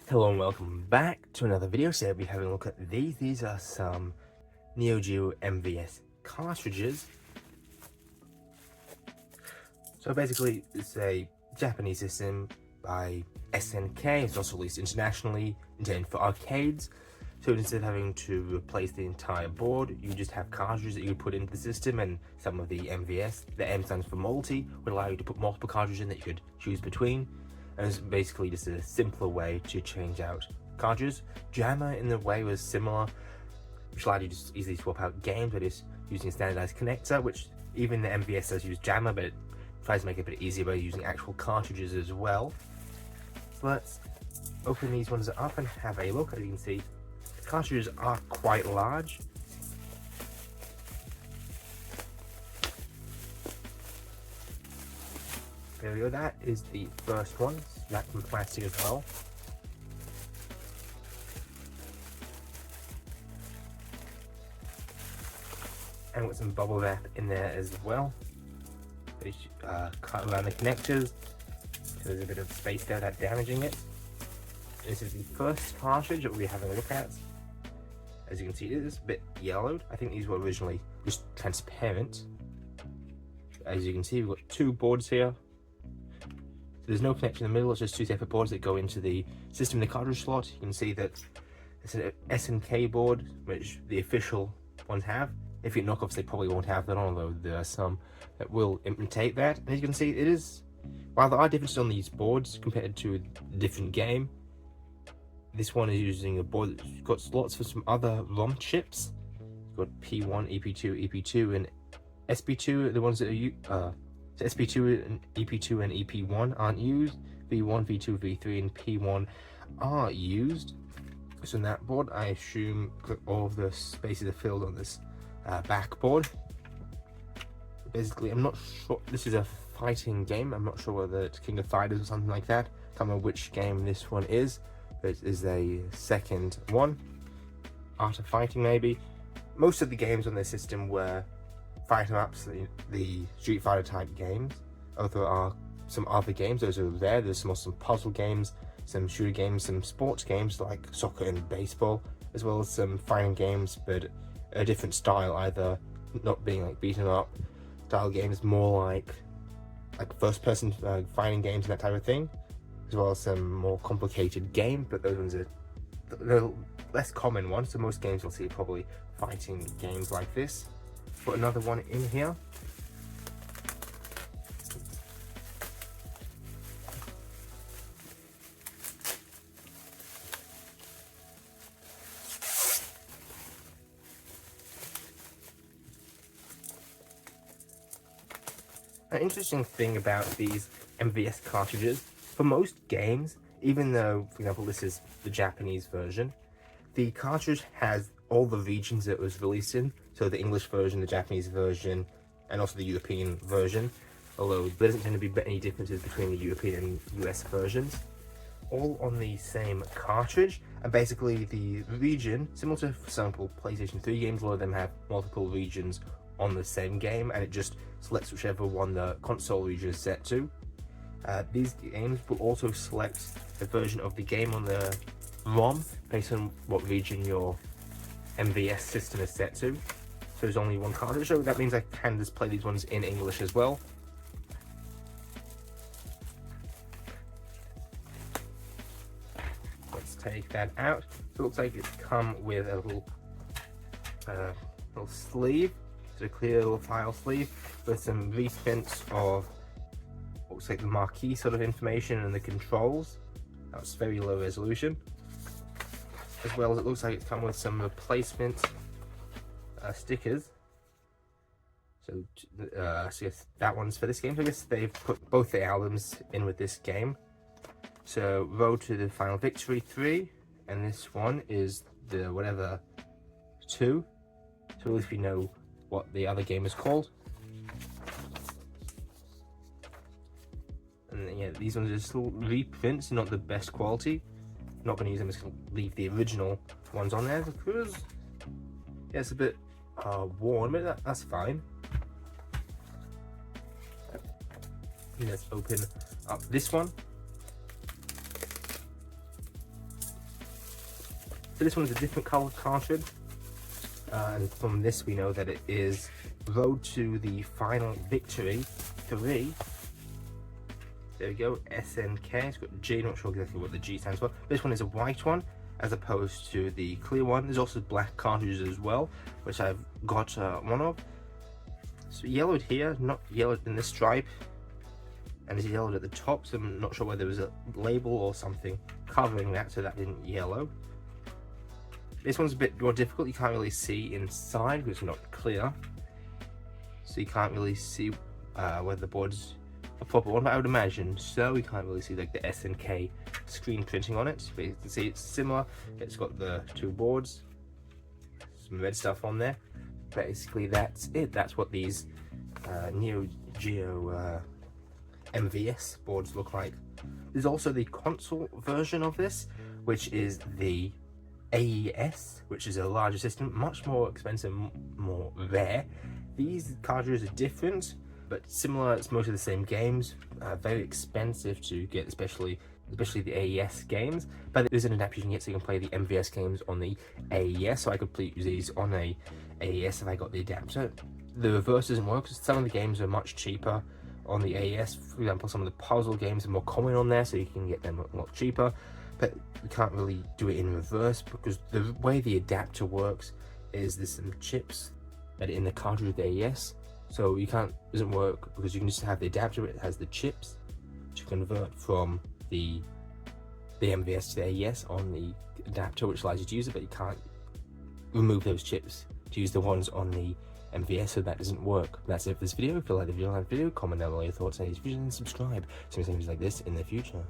Hello and welcome back to another video. Today we'll be having a look at these. These are some Neo Geo MVS cartridges. So basically it's a Japanese system by SNK. It's also released internationally, intended for arcades. So instead of having to replace the entire board, you just have cartridges that you could put into the system, and some of the MVS, the M stands for multi, would allow you to put multiple cartridges in that you could choose between. And it's basically just a simpler way to change out cartridges. JAMMA in the way was similar, which allowed you to just easily swap out games by just using a standardized connector, which even the MVS does use JAMMA, but it tries to make it a bit easier by using actual cartridges as well. So let's open these ones up and have a look. As you can see, the cartridges are quite large. There we go, that is the first one. That's from plastic as well. And with some bubble wrap in there as well. Cut around the connectors, so there's a bit of space there without damaging it. This is the first cartridge that we'll be having a look at. As you can see, it is a bit yellowed. I think these were originally just transparent. As you can see, we've got two boards here. There's no connection in the middle, it's just two separate boards that go into the system in the cartridge slot. You can see that it's an SNK board, which the official ones have. If you knockoffs, they probably won't have that on, although there are some that will imitate that. And as you can see, it is, while there are differences on these boards compared to a different game, this one is using a board that's got slots for some other ROM chips. You've got P1, EP2, EP2, and SP2, the ones that are so SP2 and EP2 and EP1 aren't used. V1, V2, V3, and P1 are used. So in that board, I assume all of the spaces are filled on this backboard. Basically, I'm not sure. This is a fighting game. I'm not sure whether it's King of Fighters or something like that. Can't remember which game this one is, but it is a second one. Art of Fighting, maybe. Most of the games on this system were fight 'em ups, the Street Fighter type games. Although there are some other games, those are rare. There's some puzzle games, some shooter games, some sports games like soccer and baseball, as well as some fighting games, but a different style, either not being like beat 'em up style games, more like first person fighting games and that type of thing, as well as some more complicated games, but those ones are the less common ones. So most games you'll see probably fighting games like this. Put another one in here. An interesting thing about these MVS cartridges, for most games, even though, for example, this is the Japanese version, the cartridge has all the regions that it was released in, so the English version, the Japanese version, and also the European version, although there doesn't tend to be any differences between the European and US versions, all on the same cartridge. And basically the region, similar to, for example, PlayStation 3 games, a lot of them have multiple regions on the same game, and it just selects whichever one the console region is set to. These games will also select the version of the game on the ROM based on what region your MVS system is set to. So there's only one cartridge, so that means I can just play these ones in English as well. Let's take that out. So it looks like it's come with a little sleeve. It's a clear little file sleeve with some reprints of what looks like the marquee sort of information and the controls. That's very low resolution. As well as it looks like it's come with some replacement stickers. So yes, that one's for this game. So I guess they've put both the albums in with this game. So Road to the Final Victory 3, and this one is the whatever 2. So at least we know what the other game is called. And then, yeah, these ones are still reprints, not the best quality. Not going to use them, just going to leave the original ones on there because yeah, it's a bit worn, but that's fine. Let's open up this one. So this one is a different color cartridge, and from this we know that it is Road to the Final Victory 3. There we go, SNK. It's got G, not sure exactly what the G stands for. This one is a white one as opposed to the clear one. There's also black cartridges as well, which I've got one of. So yellowed here, not yellowed in this stripe, and it's yellowed at the top, so I'm not sure whether there was a label or something covering that so that didn't yellow. This one's a bit more difficult. You can't really see inside because it's not clear, so you can't really see whether the board's a proper one, but I would imagine so. You can't really see like the SNK screen printing on it, but you can see it's similar. It's got the two boards, some red stuff on there. Basically that's it. That's what these Neo Geo MVS boards look like. There's also the console version of this, which is the AES, which is a larger system, much more expensive, more rare. These cartridges are different, but similar. It's mostly the same games. Very expensive to get, especially the AES games. But there's an adapter you can get so you can play the MVS games on the AES. So I could play these on a AES if I got the adapter. The reverse doesn't work because some of the games are much cheaper on the AES. For example, some of the puzzle games are more common on there, so you can get them a lot cheaper. But you can't really do it in reverse because the way the adapter works is there's some chips that are in the cartridge of the AES. So you can't, doesn't work because you can just have the adapter, it has the chips to convert from the MVS to the AES on the adapter, which allows you to use it, but you can't remove those chips to use the ones on the MVS, so that doesn't work. That's it for this video. If you like the video, comment down below your thoughts on this video and subscribe. So things like this in the future.